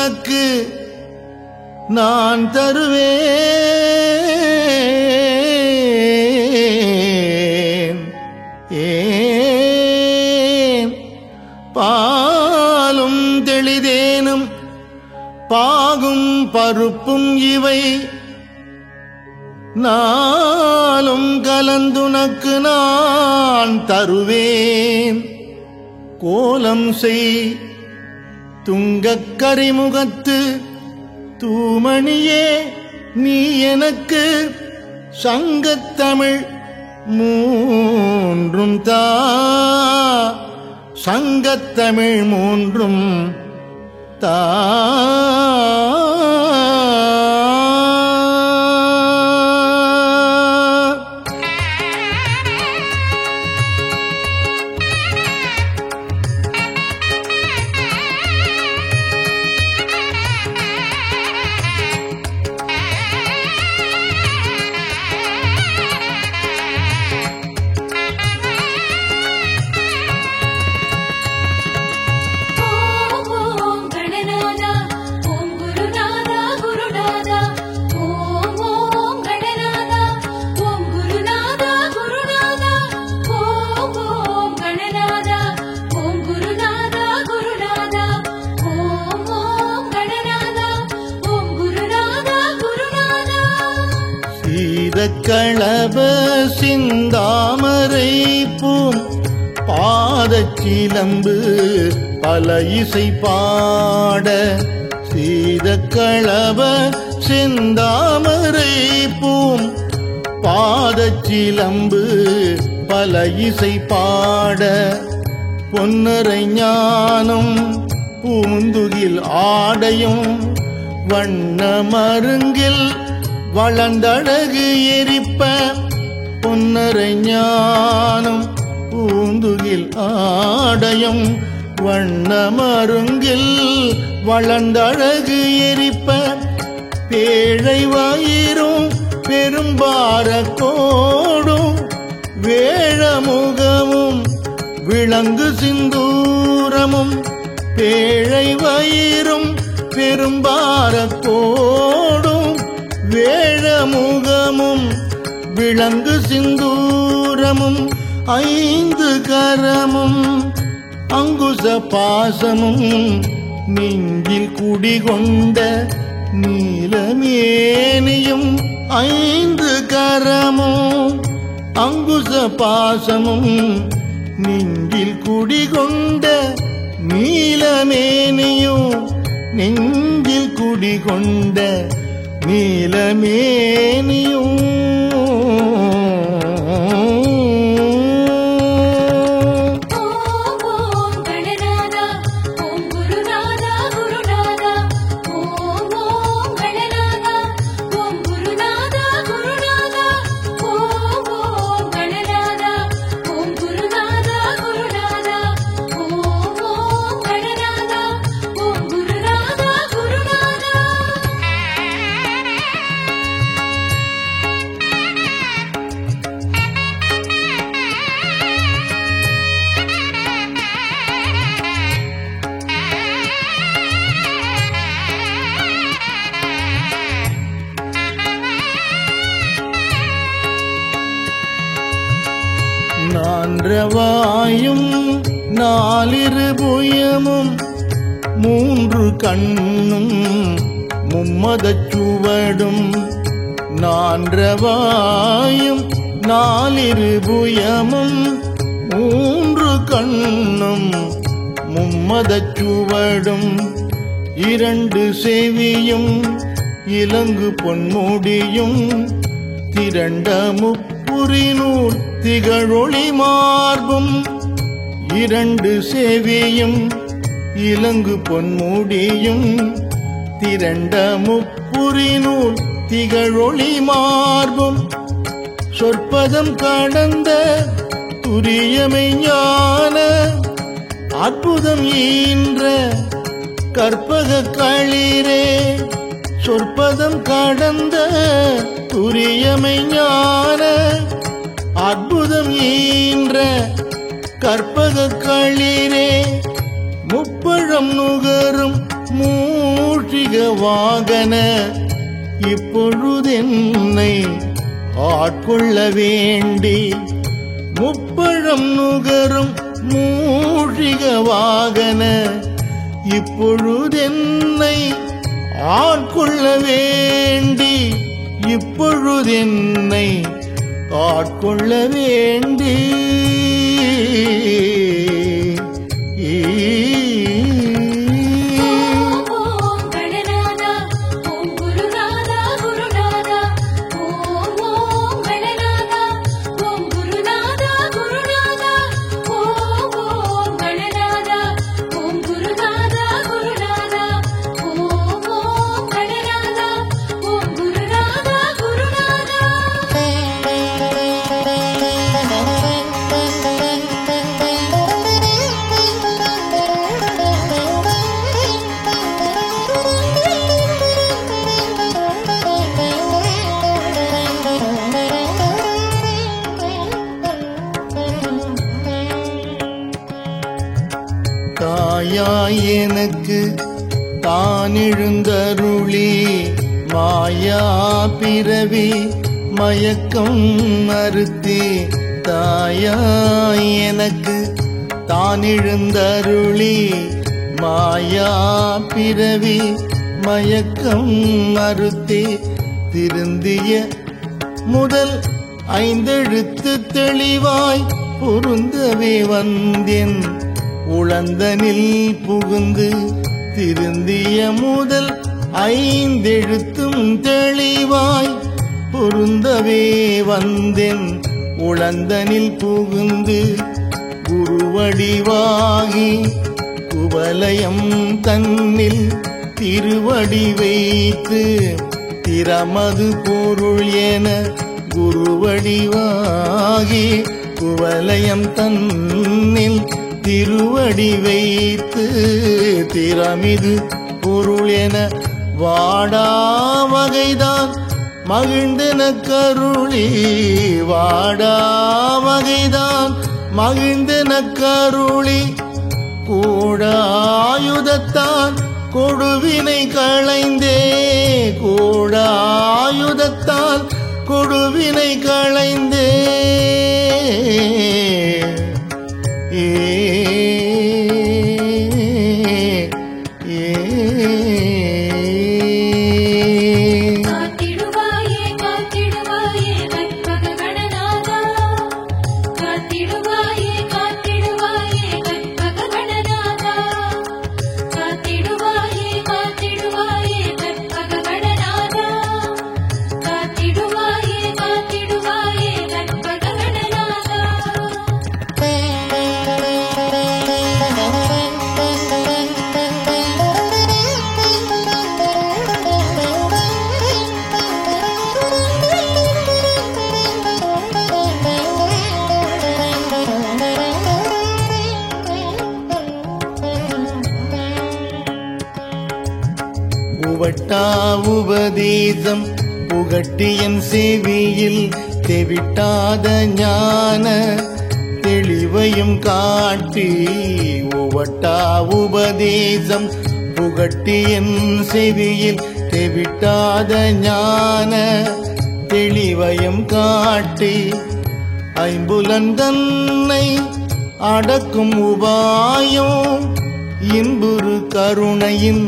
கலந்துனக்கு நான் தருவேன். ஏன் பாலும் தெளிதேனும் பாகும் பருப்பும் இவை நாளும் கலந்துனக்கு நான் தருவேன். கோலம் செய் துங்கக் கரிமுகத்து தூமணியே நீ எனக்கு சங்கத்தமிழ் மூன்றும் தா. சங்கத்தமிழ் மூன்றும் தா. களப சிந்தாமரை பூம் பாதச்சிலம்பு பல இசை பாட. சீதக்களப சிந்தாமரை பூம் பாதச்சிலம்பு பல இசை பாட. பொன்னரை ஞானம் பூந்துகில் ஆடையும் வண்ண மருங்கில் வளர்ந்தழகு எரிப்ப. பொன்னரை ஞானம் பூந்துகில் ஆடையும் வண்ண மருங்கில் வளர்ந்தழகு எரிப்ப. பேழை வயிறும் பெரும்பார கோடும் வேழமுகமும் விளங்கு சிந்தூரமும். பேழை வயிறும் பெரும்பார கோடும் வேழமுகமும் விளங்கு சிந்தூரமும். ஐந்து கரமும் அங்குச பாசமும் நெஞ்சில் குடிகொண்ட நீலமேனியும். ஐந்து கரமும் அங்குச பாசமும் நெஞ்சில் குடிகொண்ட நீலமேனியும். நெஞ்சில் குடிகொண்ட நீலமேனியும். நான்றவாயும் நாலிரு புயமும் மூன்று கண்ணும் மும்மதச் சுவடும். நான்றவாயும் நாலிரு புயமும் மூன்று கண்ணும் மும்மதச் சுவடும். இரண்டு செவியும் இலங்கு பொன்முடியும் திரண்ட முப்புரிநூல் திகழொளி மார்பும். இரண்டு செவியும் இலங்கு பொன்முடியும் திரண்ட முப்புரிநூல் திகழொளி மார்பும். சொற்பதம் கடந்த துரியமை ஞான அற்புதம் ஈன்ற கற்பக களிரே. சொற்பதம் கடந்த துரியமை ஞான அற்புதம் ஈன்ற கற்பக களிரே. முப்பழம் நுகரும் மூஷிக வாகன இப்பொழுதென்னை ஆட்கொள்ள வேண்டி முப்பழம் நுகரும் மூஷிக வாகன இப்பொழுதென்னை ஆட்கொள்ள வேண்டி இப்பொழுதென்னை ஆட்கொள்ள வேண்டி தாயாய் எனக்கு தான் எழுந்தருளி மாயா பிறவி மயக்கம் மறுத்தே தாயாய் எனக்கு தான் எழுந்தருளி மாயா பிறவி மயக்கம் மறுத்தே திருந்திய முதல் ஐந்தெழுத்து தெளிவாய் பொருந்தவே வந்தேன் உளந்தனில் புகுந்து திருந்திய முதல் ஐந்தெழுத்தும் தெளிவாய் பொருந்தவே வந்தேன் உளந்தனில் புகுந்து குருவடிவாகி குவலயம் தன்னில் திருவடி வைத்து திறமது பொருள் என குருவடிவாகி குவலயம் தன்னில் திருவடி வைத்து திறமிது பொருள் என வாடா வகைதான் மகிழ்ந்தென கருளி வாடா வகைதான் மகிழ்ந்தென கருளி கூடாயுதத்தான் கொடுவினை களைந்தே கூடாயுதத்தால் கொடுவினை களைந்தே உவட்டா உபதேசம் புகட்டியன் செவியில் தெவிட்டாத ஞான தெளிவையும் காட்டி உவட்டா உபதேசம் புகட்டியன் செவியில் தெவிட்டாத ஞான தெளிவையும் காட்டி ஐம்புலன் தன்னை அடக்கும் உபாயம் இன்புறு கருணையின்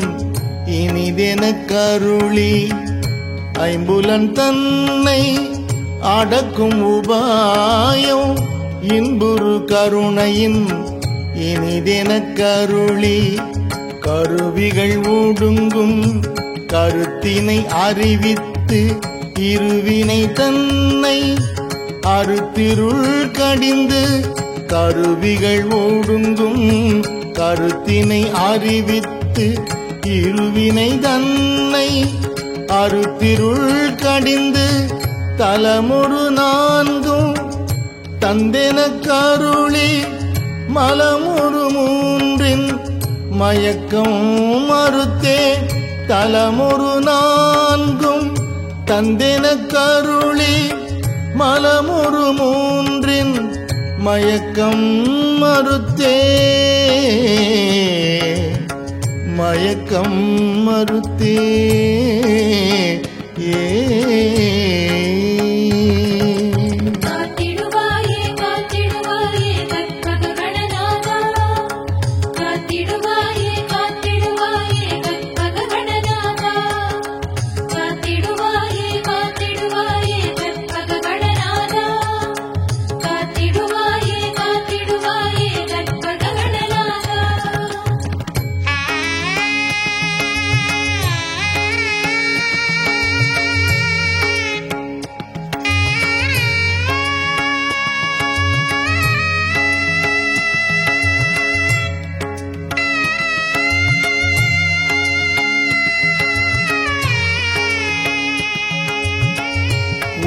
இனிதென கருளி ஐம்புலன் தன்னை அடக்கும் உபாயம் இன்புறு கருணையின் இனிதென கருளி கருவிகள் ஒடுங்கும் கருத்தினை அறிவித்து இருவினை தன்னை அறுத்திருள் கடிந்து கருவிகள் ஒடுங்கும் கருத்தினை அறிவித்து இருவினை தன்னை அறுத்திருள் கடிந்து தலமுறு நான்கும் தந்தென கருளி மலமுறு மூன்றின் மயக்கம் மறுத்தே தலமுறு நான்கும் தந்தென கருளி மலமுறு மூன்றின் மயக்கம் மறுத்தே மயக்கம் மறுத்தே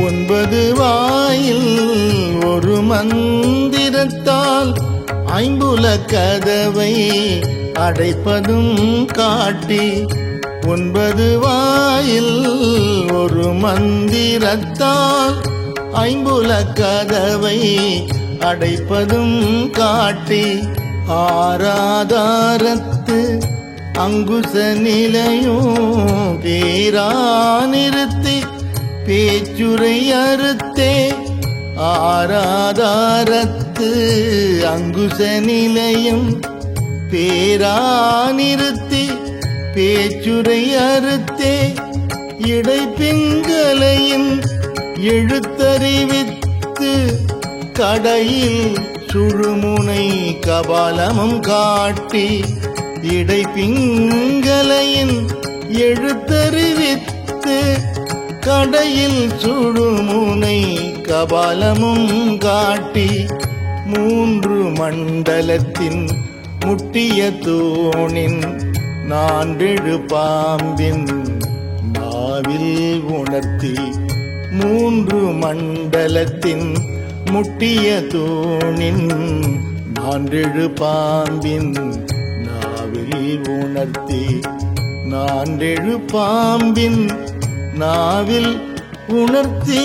ஒன்பது வாயில் ஒரு மந்திரத்தால் ஐம்புல கதவை அடைப்பதும் காட்டி, ஒன்பது வாயில் ஒரு மந்திரத்தால் ஐம்புல கதவை அடைப்பதும் காட்டி, ஆராதாரத்து அங்குச நிலையும் பேரா நிறுத்தி பேச்சுரை அறுத்தே, ஆராதாரத்து அங்குச நிலையம் பேரா நிறுத்தி பேச்சுரை அறுத்தே, இடைப்பிங்களையும் எழுத்தறிவித்து கடையில் சுழுமுனை கபாலமும் காட்டி, இடைப்பிங்களையும் எழுத்தறிவித்து கடையில் சுழுமுனை கபாலமும் காட்டி, மூன்று மண்டலத்தின் முட்டிய தூணின் நான்கெழு பாம்பின் நாவில் உணர்த்தி, மூன்று மண்டலத்தின் முட்டிய தூணின் நான்கெழு பாம்பின் நாவில் உணர்த்தி, நான்கெழு பாம்பின் நாவில் உணர்த்தி,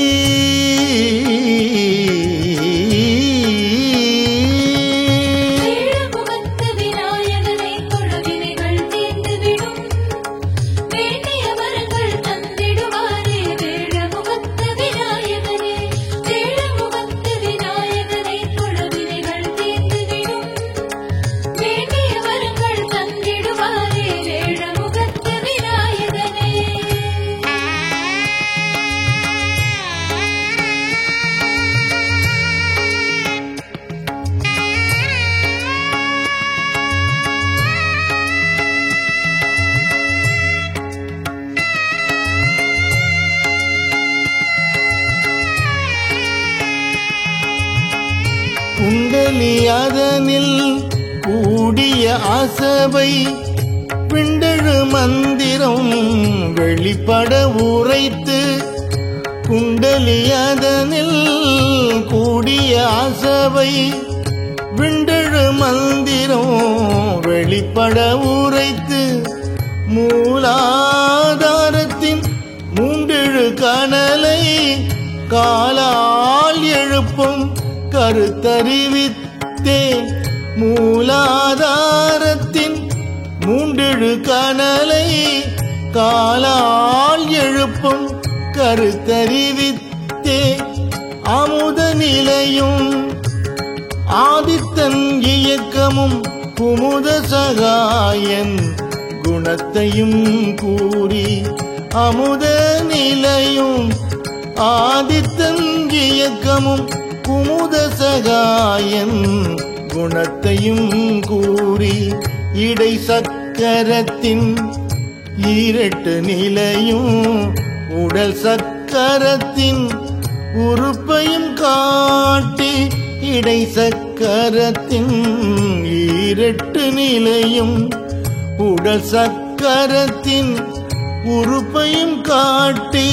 குண்டலி அதனில் கூடிய அசபை விண்டெழு மந்திரம் வெளிப்பட உரைத்து, குண்டலி அதனில் கூடிய அசபை விண்டெழு மந்திரம் வெளிப்பட உரைத்து, மூலாதாரத்தின் மூண்டெழு கனலை காலால் எழுப்பும் கருத்தறிவித்தே, மூலாதாரத்தின் மூண்டெழு கனலை காலால் எழுப்பும் கருத்தறிவித்தே, அமுத நிலையும் ஆதித்தன் இயக்கமும் குமுத சகாயன் குணத்தையும் கூறி, அமுத நிலையும் ஆதித்தன் இயக்கமும் குமுத சகாயன் குணத்தையும் கூறி, இடை சக்கரத்தின் ஈரெட்டு நிலையும் உடல் சக்கரத்தின் உறுப்பையும் காட்டி, இடை சக்கரத்தின் ஈரெட்டு நிலையும் உடல் சக்கரத்தின் உறுப்பையும் காட்டி,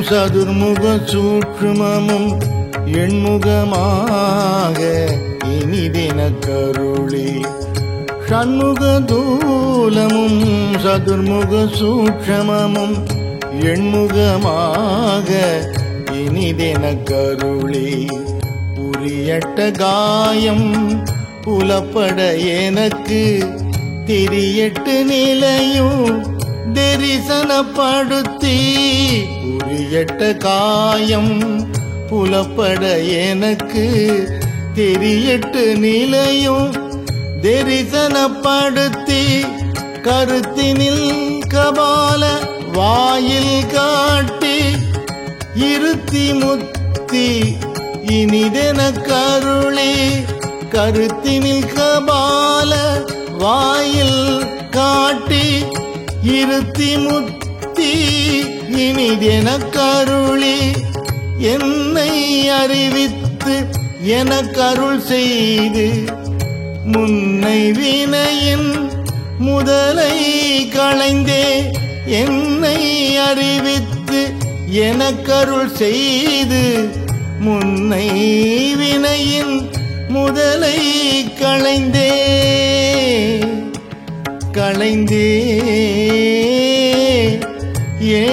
சதுர்முக சூட்சுமமும் எண்முகமாக இனிதென கருளி ஷண்முக தூலமும் சதுர்முக சூட்சமமும் எண்முகமாக இனிதென கருளி புரியட்ட காயம் புலப்பட எனக்கு திரியட்டு நிலையும் தரிசனப்படுத்தி புரியட்ட காயம் புலப்பட எனக்கு தெரியட்டு நிலையும் தரிசனப்படுத்தி கருத்தினில் கபால வாயில் காட்டி இருத்தி முத்தி இனிதென கருளி கருத்தினில் கபால வாயில் காட்டி இருத்தி முத்தி இனிதென கருளி என்னை அறிவித்து எனக்கருள் செய்து முன்னை வினையின் முதலை களைந்தே என்னை அறிவித்து எனக்கருள் செய்து முன்னை வினையின் முதலை களைந்தே ஏ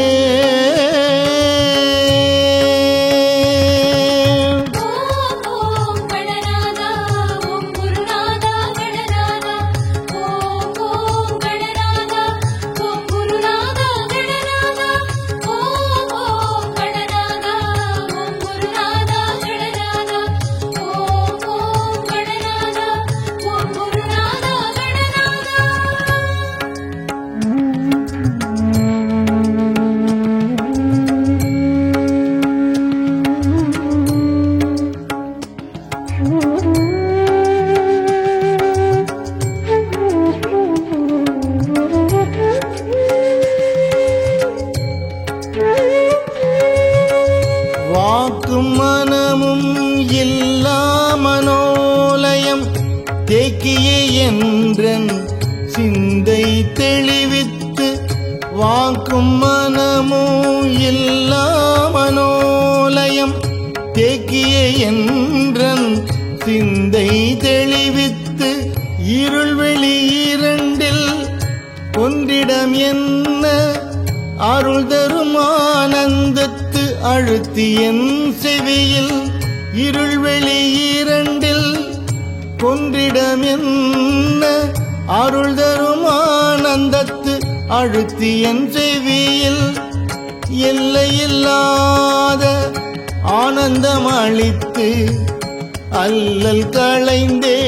வாக்கும் மனமும் இல்லா மனோலயம் தேக்கியே என்றன் சிந்தை தெளிவித்து வாக்கும் மனமும் இல்லா மனோலயம் தேக்கியே என்றன் சிந்தை தெளிவித்து இருள்வெளி இரண்டில் ஒன்றிடம் என்ன அருள் தரும் ஆனந்தத்து அழுத்தி என் செவியில் இருள்வெளி இரண்டில் ஒன்றிடம் என்ன அருள் தரும் ஆனந்தத்து அழுத்தி என் செவியில் எல்லையில்லாத ஆனந்தம் அளித்து அல்லல் களைந்தே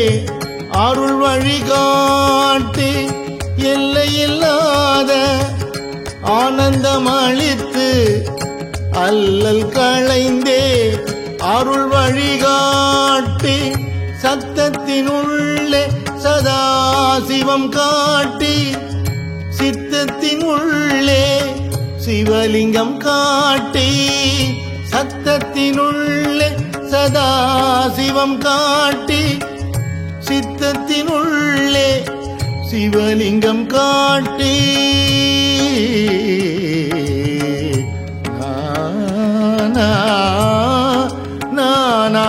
அருள் வழிகாட்டி எல்லையில்லாத ஆனந்தம் அளித்து அல்லல் களைந்தே அருள் வழிகாட்டி சத்தத்தினுள்ளே சதா சிவம் காட்டி சித்தத்தினுள்ளே சிவலிங்கம் காட்டி சத்தத்தினுள்ளே சதா சிவம் காட்டி சித்தத்தினுள்ளே சிவலிங்கம் காட்டி நானா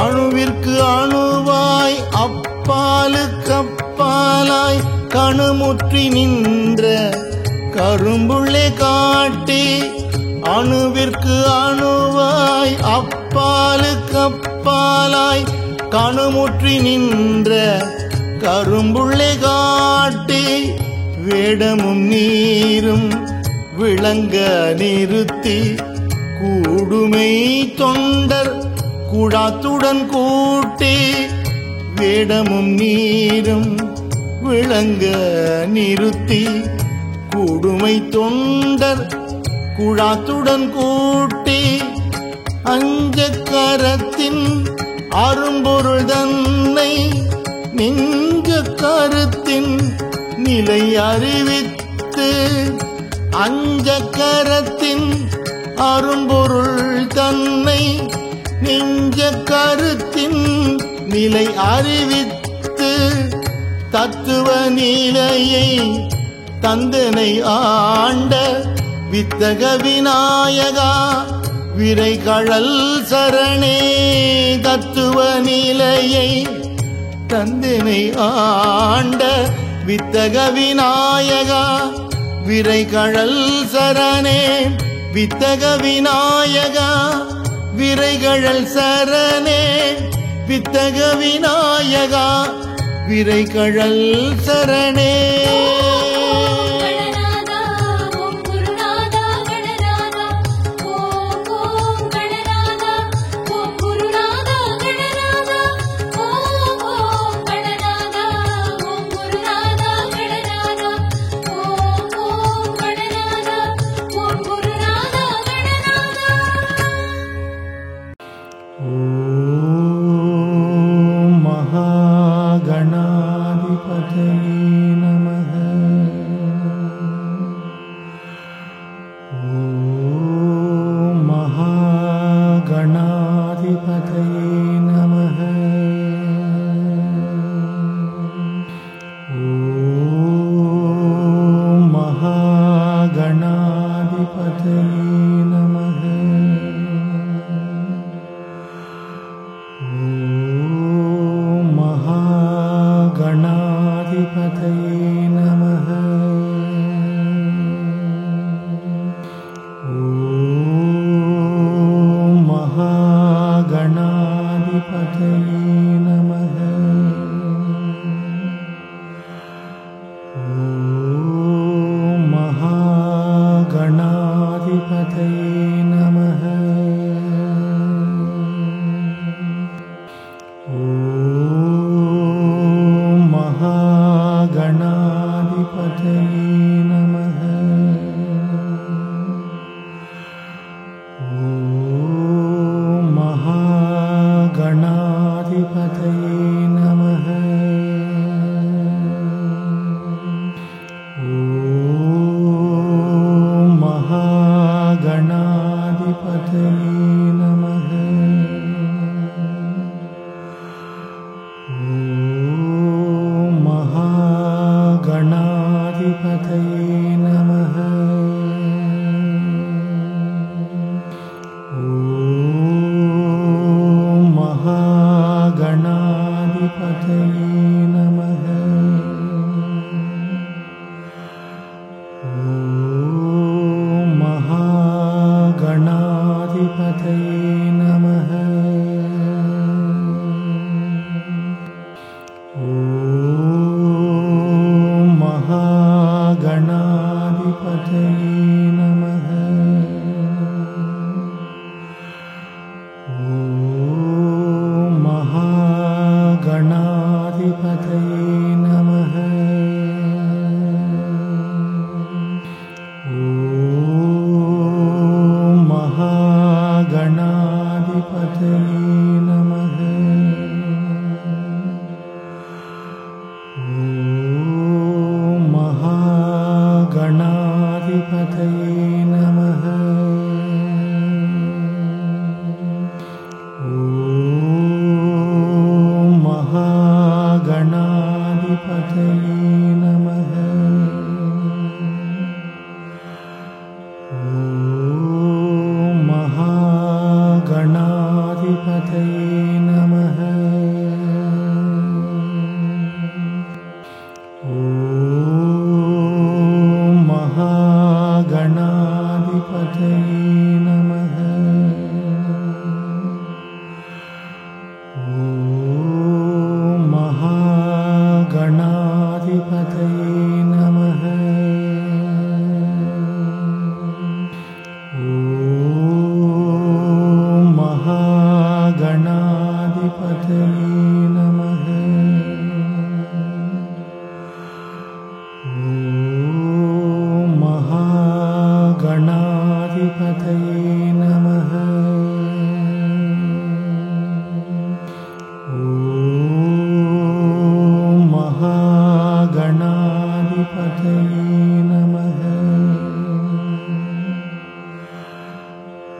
அணுவிற்கு அணுவாய் அப்பாலுக்கு அப்பாலாய் கணுமுற்றி நின்ற கரும்புள்ளே காட்டி அணுவிற்கு அணுவாய் அப்பாலுக்கு அப்பாலாய் கணுமுற்றி நின்ற கரும்புள்ளே காட்டி வேடமும் நீரும் விளங்க நிறுத்தி கூடுமை தொண்டர் குழாத்துடன் கூட்டி வேடமும் நீரும் விளங்க நிறுத்தி கூடுமை தொண்டர் குழாத்துடன் கூட்டி அஞ்ச கரத்தின் அரும்பொருள் தன்னை நெஞ்ச கருத்தின் நிலை அறிவித்து அஞ்ச கரத்தின் அரும்பொருள் தன்னை நெஞ்ச கருத்தின் நிலை அறிவித்து தத்துவ நிலையை தந்தனை ஆண்ட வித்தக விநாயகா விரைகழல் சரணே. தத்துவ நிலையை தந்தனை ஆண்ட வித்தக விநாயகா விரைகழல் சரணே. வித்தக விநாயகா விரைகழல் சரணே. வித்தக விநாயகா விரைகழல் சரணே.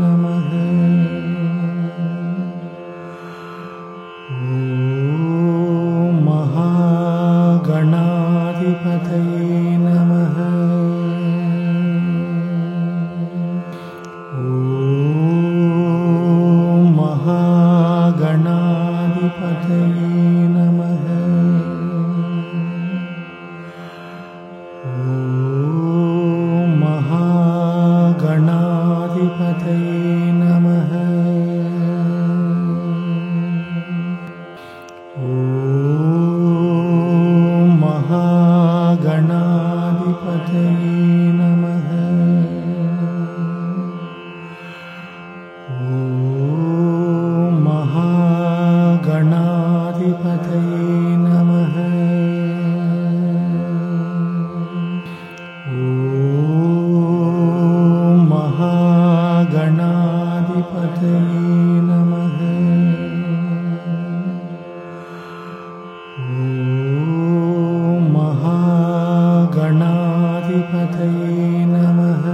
நமः. ஓம் மகாகணாதிபதயே நமः. ஓம் மகாகணாதிபதயே நமः. ஓம் மகாகணாதிபதயே நமः. ஓம் மகாகணாதிபதயே நமः. ஓம் மகாகணாதிபதயே நமः. ஓம் மகாகணாதிபதயே நமः. ஓம் மகாகணாதிபதயே நமः. ஓம் மகாகணாதிபதயே நமः.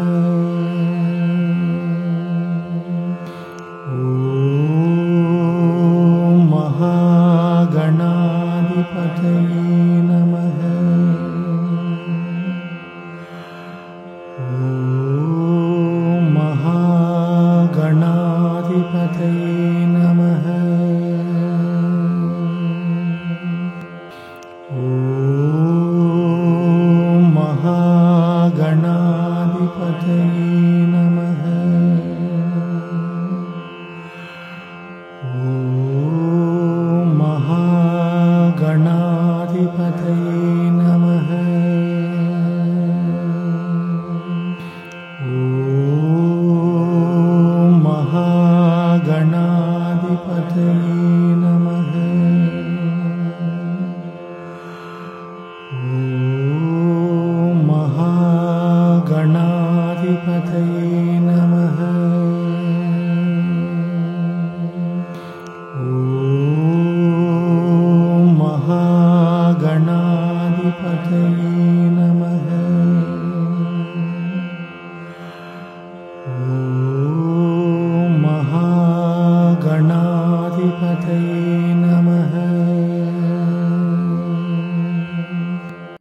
ஓம் மகாகணாதிபதயே நமः. ஓம் மகாகணாதிபதயே நமः. ஓம் மகாகணாதிபதயே நமः. ஓம் மகாகணாதிபதயே நமः. ஓம் மகாகணாதிபதயே நமः. ஓம் மகாகணாதிபதயே நமः. ஓம் மகாகணாதிபதயே